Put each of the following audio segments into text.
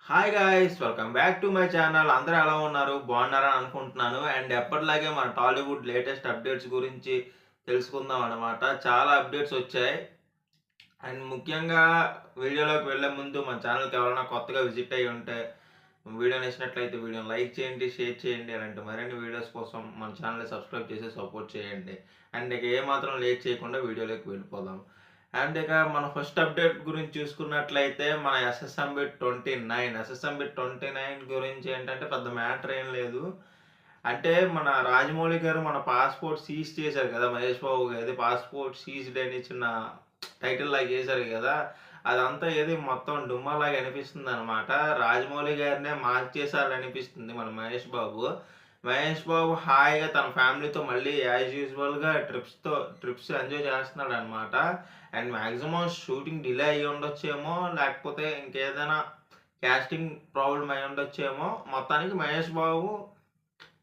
Hi guys! Welcome back to my channel. అందరూ ఎలా ఉన్నారు? బాగున్నారని అనుకుంటున్నాను. అండ్ ఎప్పటిలాగే మన టాలీవుడ్ లేటెస్ట్ అప్డేట్స్ గురించి తెలుసుకుందాం అన్నమాట. చాలా అప్డేట్స్ వచ్చాయి. అండ్ ముఖ్యంగా వీడియోలోకి వెళ్ళే ముందు మన ఛానల్‌కి ఎవరైనా కొత్తగా విజిట్ అయ్యి ఉంటే వీడియో నచ్చినట్లయితే వీడియోని లైక్ చేయండి, షేర్ చేయండి. అలాంటి మరిన్ని వీడియోస్ కోసం మన ఛానల్‌ని సబ్స్క్రైబ్ చేసి సపోర్ట్ చేయండి. అండ్ ఇక ఏమాత్రం లేట్ చేయకుండా వీడియోలోకి వెళ్ళిపోదాం. అండ్ ఇక మన ఫస్ట్ అప్డేట్ గురించి చూసుకున్నట్లయితే మన ఎస్ఎస్ఎంబి 29 గురించి ఏంటంటే పెద్ద మ్యాటర్ ఏం లేదు. అంటే మన రాజమౌళి గారు మన పాస్‌పోర్ట్ సీజ్ చేశారు కదా! మహేష్ బాబు గారిది పాస్‌పోర్ట్ సీజ్డ్ అని చిన్న టైటిల్ లాగా ఏసారు గదా! అదంతా ఏది మొత్తం డుమ్మాలాగా అనిపిస్తుందనమాట. రాజమౌళి గారినే మార్చేసారనిపిస్తుంది మన మహేష్ బాబు. మహేష్ బాబు హాయిగా తన ఫ్యామిలీతో మళ్ళీ యాజ్ యూజువల్‌గా ట్రిప్స్ ఎంజాయ్ చేస్తున్నాడనమాట. అండ్ మాక్సిమం షూటింగ్ డిలే అయ్యి ఉండొచ్చేమో, లేకపోతే ఇంకేదైనా కాస్టింగ్ ప్రాబ్లమ్ అయ్యి ఉండొచ్చేమో. మొత్తానికి మహేష్ బాబు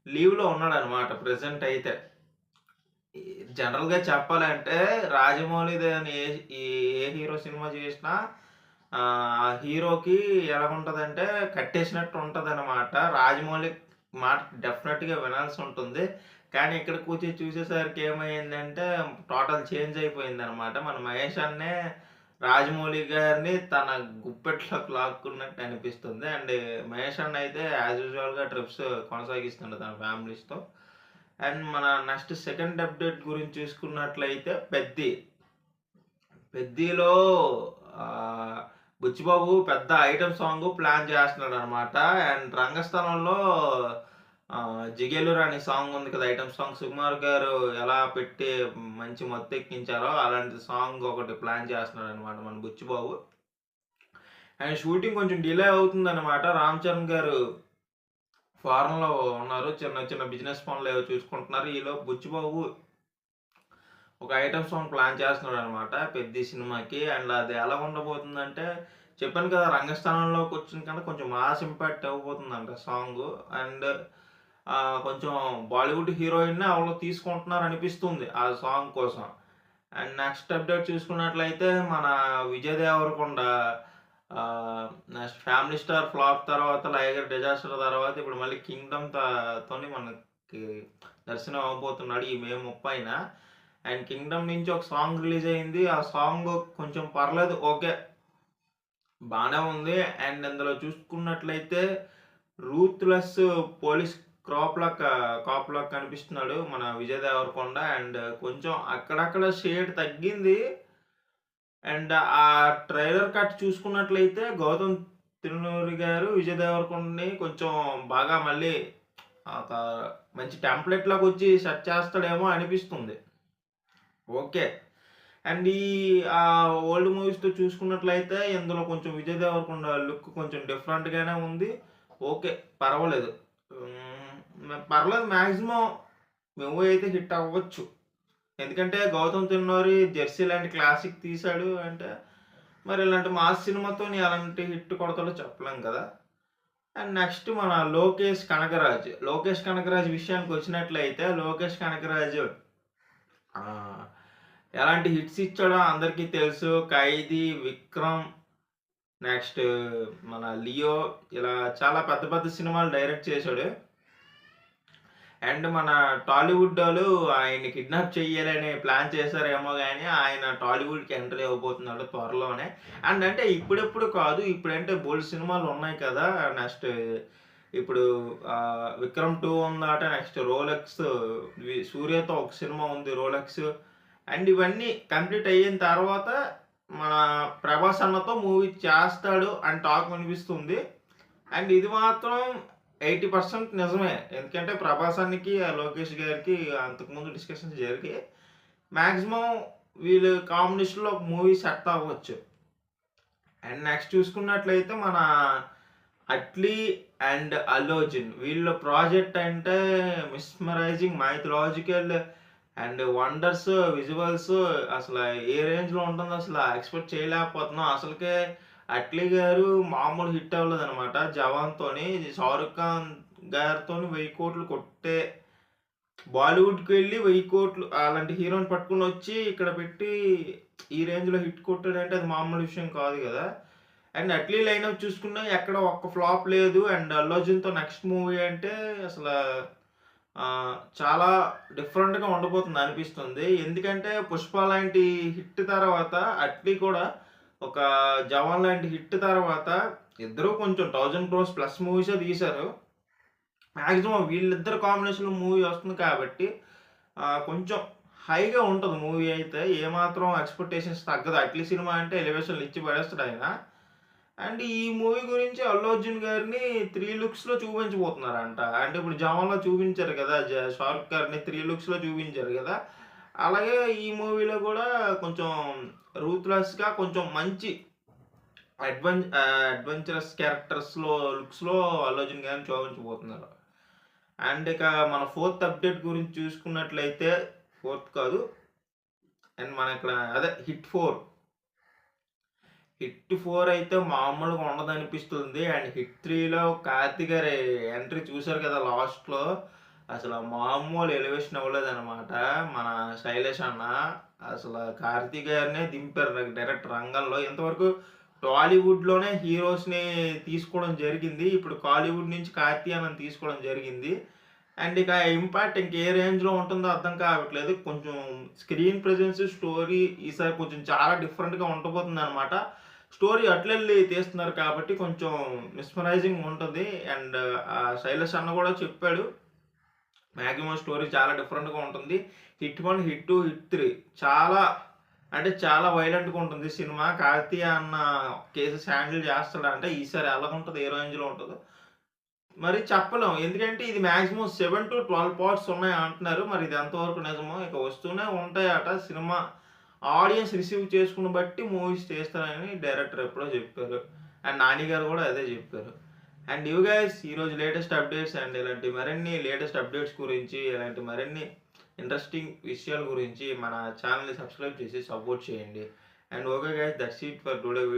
లీవ్‌లో ఉన్నాడనమాట ప్రెజెంట్ అయితే. ఈ జనరల్‌గా చెప్పాలంటే రాజమౌళిదని ఈ ఏ హీరో సినిమా చేసినా ఆ హీరోకి ఎలాగుంటదంటే కట్టేసినట్టు ఉంటదనమాట. రాజమౌళి మాట డెఫినెట్‌గా వినాల్సుంటుంది. కానీ ఇక్కడికొచ్చి చూసేసరికి ఏమైందంటే టోటల్ చేంజ్ అయిపోయిందనమాట. మన మహేష్ అన్నే రాజమౌళి గారిని తన గుప్పెట్లోకి లాక్కున్నట్టు అనిపిస్తుంది. అండ్ మహేష్ అన్న అయితే యాజ్ యూజువల్‌గా ట్రిప్స్ కొనసాగిస్తుండు తన ఫ్యామిలీస్‌తో. అండ్ మన నెక్స్ట్ సెకండ్ అప్డేట్ గురించి చూసుకున్నట్లయితే 'పెద్దిలో' బుచ్చిబాబు పెద్ద ఐటెమ్ సాంగ్ ప్లాన్ చేస్తున్నాడనమాట. అండ్ రంగస్థలంలో 'జిగేలురా' అనే సాంగ్ ఉంది కదా! ఐటెమ్ సాంగ్ సుకుమార్ గారు ఎలా పెట్టి మంచి మత్తెక్కించారో అలాంటి సాంగ్ ఒకటి ప్లాన్ చేస్తున్నాడనమాట మన బుచ్చిబాబు. అండ్ షూటింగ్ కొంచెం డిలే అవుతుందనమాట. రామ్ చరణ్ గారు ఫారెన్‌లో ఉన్నారు. చిన్న చిన్న బిజినెస్ పనులేవో చూసుకుంటున్నారు. ఈలోపు బుచ్చిబాబు ఒక ఐటెమ్ సాంగ్ ప్లాన్ చేస్తున్నాడనమాట 'పెద్ది' సినిమాకి. అండ్ అది ఎలా ఉండబోతుందంటే చెప్పాను కదా! రంగస్థలంలోకొచ్చిన కన్నా కొంచెం మాస్ ఇంపాక్ట్ ఇవ్వబోతుందంట సాంగు. అండ్ కొంచెం బాలీవుడ్ హీరోయిన్‌ని ఎవరో తీసుకుంటున్నారనిపిస్తుంది ఆ సాంగ్ కోసం. అండ్ నెక్స్ట్ అప్డేట్ చూసుకున్నట్లయితే మన Vijay Deverakonda next 'family star' flop తర్వాత 'లైగర్' డిజాస్టర్ తర్వాత ఇప్పుడు మళ్ళీ 'కింగ్డమ్' తోని మనకి దర్శనం అవ్వబోతున్నాడు ఈ మే 30న. అండ్ 'కింగ్డమ్' నుంచి ఒక సాంగ్ రిలీజ్ అయింది. ఆ సాంగ్ కొంచెం పర్లేదు ఓకే. బానే ఉంది. అండ్ ఇందులో చూసుకున్నట్లయితే 'రూత్‌లెస్ పోలీస్ కాప్‌లా కనిపిస్తున్నాడు మన విజయ్ దేవరకొండ. అండ్ కొంచెం అక్కడక్కడ షేడ్ తగ్గింది. అండ్ ఆ ట్రైలర్ కట్ చూసుకున్నట్లయితే 'గౌతమ్ తిరునూరి' గారు విజయ్ దేవరకొండని కొంచెం బాగా మళ్ళీ ఒక మంచి టెంప్లేట్ లాగొచ్చి సెట్ చేస్తాడేమో అనిపిస్తుంది. ఓకే. అండ్ ఓల్డ్ మూవీస్‌తో చూసుకున్నట్లయితే ఇందులో కొంచెం విజయ్ దేవరకొండ లుక్ కొంచెం డిఫరెంట్‌గానే ఉంది. ఓకే. పర్వాలేదు. పర్లేదు మాక్సిమం మూవీ అయితే హిట్ అవ్వచ్చు. ఎందుకంటే 'గౌతమ్ తిరునూరి' 'జెర్సీ' లాంటి క్లాసిక్ తీశాడు అంటే, మరి ఇలాంటి మాస్ సినిమాతోని ఎలాంటి హిట్ కొడతాడో చెప్పలేం కదా! అండ్ నెక్స్ట్ మన 'లోకేష్ కనగరాజ్' విషయానికొచ్చినట్లయితే 'లోకేష్ కనగరాజు' ఆహ్, ఎలాంటి హిట్స్ ఇచ్చాడో అందరికీ తెలుసు. 'ఖైదీ', 'విక్రమ్' నెక్స్ట్ మన 'లియో' ఇలా చాలా పెద్ద పెద్ద సినిమాలు డైరెక్ట్ చేశాడు. అండ్ మన టాలీవుడ్డోళ్ళు ఆయన్ని కిడ్నాప్ చెయ్యాలని ప్లాన్ చేశారేమో గానీ, ఆయన టాలీవుడ్‌కి ఎంట్రీ ఇవ్వబోతున్నాడు త్వరలోనే. అండ్ అంటే ఇప్పుడిప్పుడు కాదు. ఇప్పుడంటే బోలెడు సినిమాలున్నాయి కదా! నెక్స్ట్ ఇప్పుడు 'విక్రమ్ 2' ఉందట. నెక్స్ట్ 'రోలెక్స్' 'సూర్యతో' ఒక సినిమా ఉంది 'రోలెక్స్'. అండ్ ఇవన్నీ కంప్లీట్ అయిన తర్వాత మన 'ప్రభాస్' అన్నతో మూవీ చేస్తాడు అని టాక్ వినిపిస్తుంది. అండ్ ఇది మాత్రం 80% నిజమే. ఎందుకంటే 'ప్రభాస్' అన్నకి, లోకేష్ గారికి అంతకుముందు డిస్కషన్స్ జరిగాయి. మాక్సిమం వీళ్ళు కాంబినేషన్‌లో ఒక మూవీ సెట్ అవ్వచ్చు. అండ్ నెక్స్ట్ చూసుకున్నట్లయితే మన 'అట్లీ' అండ్ 'అల్లు అర్జున్' వీళ్ళ ప్రాజెక్ట్ అంటే mesmerising, mythological and wonders, visuals అసల ఏ రేంజ్‌లో ఉంటుందసల ఎక్స్‌పెక్ట్ చేయలేకపోతున్నాం. అసలకే 'అట్లీ' గారు మామూలు హిట్ అవ్వలేదనమాట 'జవాన్‌తోని'. 'షారుఖ్ ఖాన్' గారితోని 1000,00,00,000 కొట్టే బాలీవుడ్‌కెళ్ళి 1000,00,00,000 అలాంటి హీరోని పట్టుకొనొచ్చి ఇక్కడ పెట్టి ఈ రేంజ్‌లో హిట్ కొట్టాడంటే అది మామూలు విషయం కాదు గదా! అండ్ అట్లీ లైనప్ చూసుకున్నా ఎక్కడ ఒక్క ఫ్లాప్ లేదు. అండ్ అల్లు అర్జున్‌తో నెక్స్ట్ మూవీ అంటే అసలా చాలా డిఫరెంట్‌గా ఉండబోతుంది అనిపిస్తుంది. ఎందుకంటే 'పుష్ప' లాంటి హిట్ తర్వాత అట్లీ కూడా ఒక 'జవాన్' లాంటి హిట్ తర్వాత ఇద్దరూ కొంచెం 1000 క్రోర్స్ ప్లస్ మూవీసే తీశారు. మాక్సిమం వీళ్ళిద్దరి కాంబినేషన్‌లో మూవీ వస్తుంది కాబట్టి కొంచెం హైగా ఉంటది మూవీ అయితే. ఏమాత్రం ఎక్స్‌పెక్టేషన్స్ తగ్గదు. అట్లీ సినిమా అంటే ఎలివేషన్‌లు ఇచ్చి పడేస్తాడాయన. అండ్ ఈ మూవీ గురించి అల్లు అర్జున్ గారిని 3 లుక్స్‌లో చూపించబోతున్నారంట. అంటే ఇప్పుడు 'జవాన్‌లో' చూపించారు కదా! 'షారుఖ్' గారిని 3 లుక్స్‌లో చూపించారు కదా! అలాగే ఈ మూవీలో కూడా కొంచెం రూత్‌లెస్‌గా కొంచెం మంచి అడ్వెంచరస్ క్యారెక్టర్స్‌లో లుక్స్‌లో అల్లు అర్జున్ గారిని చూపించబోతున్నారు. అండ్ ఇక మన ఫోర్త్ అప్డేట్ గురించి చూసుకున్నట్లయితే ఫోర్త్ కాదు. అండ్ మన ఇక్కడ అదే హిట్ 4. హిట్ 4 అయితే మామూలుగా ఉండదనిపిస్తుంది. అండ్ హిట్ 3లో కార్తీ గారి ఎంట్రీ చూసారు కదా లాస్ట్‌లో. అసల మామూలు ఎలివేషన్ అవ్వలేదనమాట. మన శైలేష్ అన్న అసల కార్తీ గారినే దింపారు నాకు డైరెక్ట్ రంగంలో. ఇంతవరకు టాలీవుడ్‌లోనే హీరోస్‌ని తీసుకోవడం జరిగింది. ఇప్పుడు కాలీవుడ్ నుంచి కార్తీ అన్నని తీసుకోవడం జరిగింది. అండ్ ఇక ఇంపాక్ట్ ఇంకే రేంజ్‌లో ఉంటుందో అర్థం కావట్లేదు. కొంచెం స్క్రీన్ ప్రెజెన్స్, స్టోరీ ఈసారి కొంచెం చాలా డిఫరెంట్‌గా ఉండబోతుందనమాట. స్టోరీ అట్లెళ్ళి తీస్తున్నారు కాబట్టి కొంచెం మిస్మరైజింగ్ ఉంటది. అండ్ శైలేష్ అన్న కూడా చెప్పాడు. మాక్సిమం స్టోరీ చాలా డిఫరెంట్‌గా ఉంటుంది. హిట్ 1, హిట్ 2, హిట్ 3 చాలా అంటే చాలా వైలెంట్‌గా ఉంటుంది సినిమా. కార్తీ అన్న కేసెస్ హ్యాండిల్ చేస్తాడంటే ఈసారి ఎలాగుంటదో, ఏ రేంజ్‌లో ఉంటదో మరి చెప్పలేం. ఎందుకంటే ఇది మాక్సిమం 7-12 పార్ట్స్ ఉన్నాయి అంటున్నారు. మరి ఇది ఎంతవరకు నిజమో ఇక వస్తూనే ఉంటాయట. సినిమా ఆడియన్స్ రిసీవ్ చేసుకున్న బట్టి మూవీస్ తీస్తారని డైరెక్టర్ ఎప్పుడో చెప్పారు. అండ్ నాని గారు కూడా అదే చెప్పారు. అండ్ ఇవి గైస్ ఈరోజు లేటెస్ట్ అప్డేట్స్. అండ్ ఇలాంటి మరిన్ని లేటెస్ట్ అప్డేట్స్ గురించి, ఇలాంటి మరిన్ని ఇంట్రెస్టింగ్ విషయాల గురించి మన ఛానల్‌ని సబ్స్క్రైబ్ చేసి సపోర్ట్ చేయండి. And okay guys that's it for today video.